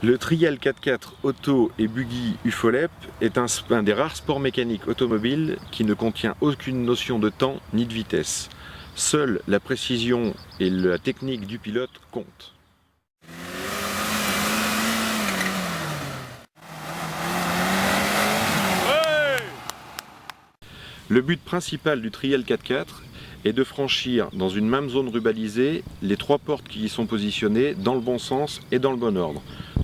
Le trial 4x4 auto et buggy UFOLEP est un des rares sports mécaniques automobiles qui ne contient aucune notion de temps ni de vitesse. Seule la précision et la technique du pilote comptent. Le but principal du trial 4x4 est de franchir dans une même zone rubalisée les 3 portes qui y sont positionnées dans le bon sens et dans le bon ordre,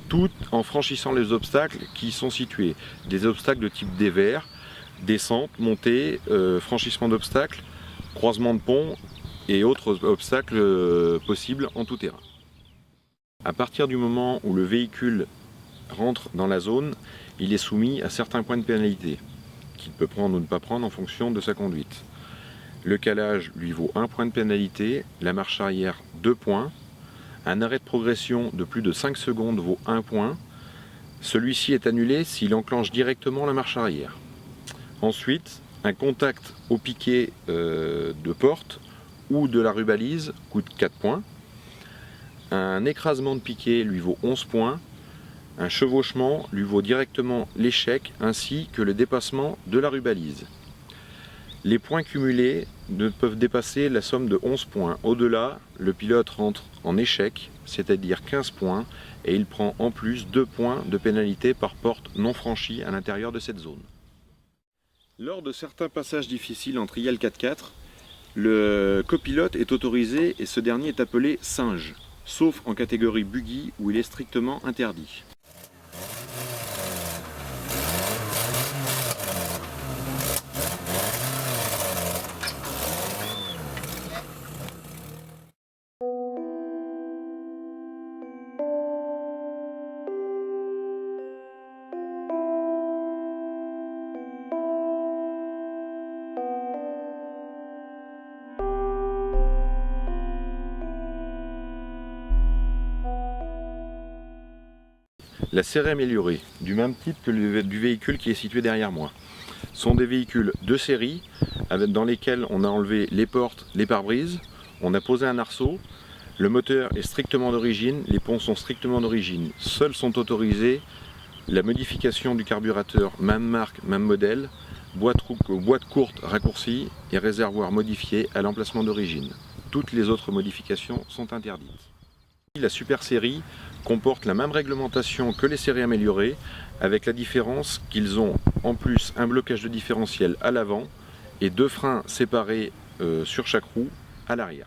tout en franchissant les obstacles qui y sont situés. Des obstacles de type dévers, descente, montée, franchissement d'obstacles, croisement de pont et autres obstacles possibles en tout terrain. À partir du moment où le véhicule rentre dans la zone, il est soumis à certains points de pénalité qu'il peut prendre ou ne pas prendre en fonction de sa conduite. Le calage lui vaut 1 point de pénalité, la marche arrière 2 points, un arrêt de progression de plus de 5 secondes vaut 1 point, celui-ci est annulé s'il enclenche directement la marche arrière. Ensuite, un contact au piquet de porte ou de la rubalise coûte 4 points, un écrasement de piquet lui vaut 11 points, un chevauchement lui vaut directement l'échec ainsi que le dépassement de la rubalise. Les points cumulés ne peuvent dépasser la somme de 11 points. Au-delà, le pilote rentre en échec, c'est-à-dire 15 points, et il prend en plus 2 points de pénalité par porte non franchie à l'intérieur de cette zone. Lors de certains passages difficiles en trial 4x4, le copilote est autorisé et ce dernier est appelé singe, sauf en catégorie buggy où il est strictement interdit. La série améliorée, du même type que du véhicule qui est situé derrière moi, sont des véhicules de série dans lesquels on a enlevé les portes, les pare-brises, on a posé un arceau, le moteur est strictement d'origine, les ponts sont strictement d'origine. Seuls sont autorisés la modification du carburateur, même marque, même modèle, boîte courte raccourcie et réservoir modifié à l'emplacement d'origine. Toutes les autres modifications sont interdites. La Super Série comporte la même réglementation que les séries améliorées, avec la différence qu'ils ont en plus un blocage de différentiel à l'avant et 2 freins séparés sur chaque roue à l'arrière.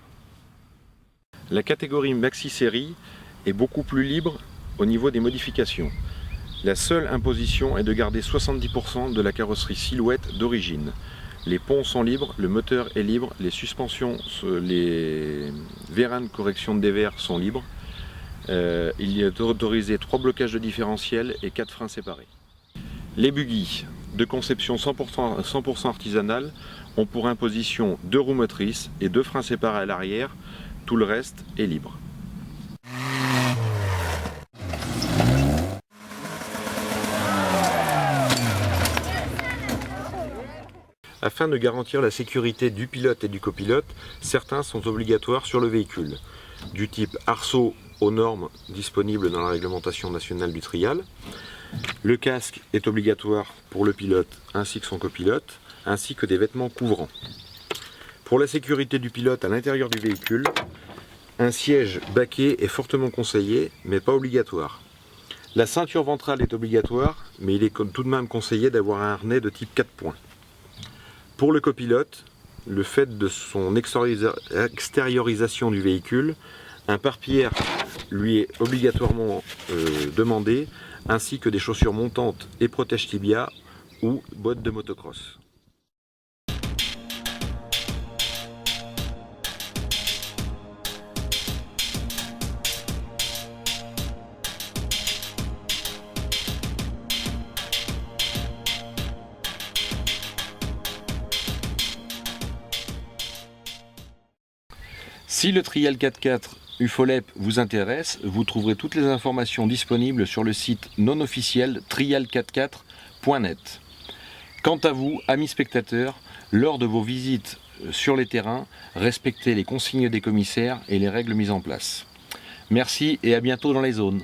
La catégorie Maxi Série est beaucoup plus libre au niveau des modifications. La seule imposition est de garder 70% de la carrosserie silhouette d'origine. Les ponts sont libres, le moteur est libre, les suspensions, les vérins de correction de dévers sont libres. Il est autorisé 3 blocages de différentiel et 4 freins séparés. Les buggy de conception 100% artisanale ont pour imposition 2 roues motrices et 2 freins séparés à l'arrière, tout le reste est libre. Afin de garantir la sécurité du pilote et du copilote, certains sont obligatoires sur le véhicule, du type arceau aux normes disponibles dans la réglementation nationale du trial. Le casque est obligatoire pour le pilote ainsi que son copilote, ainsi que des vêtements couvrants. Pour la sécurité du pilote à l'intérieur du véhicule, un siège baquet est fortement conseillé, mais pas obligatoire. La ceinture ventrale est obligatoire, mais il est tout de même conseillé d'avoir un harnais de type 4 points. Pour le copilote, le fait de son extériorisation du véhicule, un pare-pierre lui est obligatoirement demandé, ainsi que des chaussures montantes et protège-tibia ou bottes de motocross. Si le trial 4x4 UFOLEP vous intéresse, vous trouverez toutes les informations disponibles sur le site non officiel trial44.net. Quant à vous, amis spectateurs, lors de vos visites sur les terrains, respectez les consignes des commissaires et les règles mises en place. Merci et à bientôt dans les zones.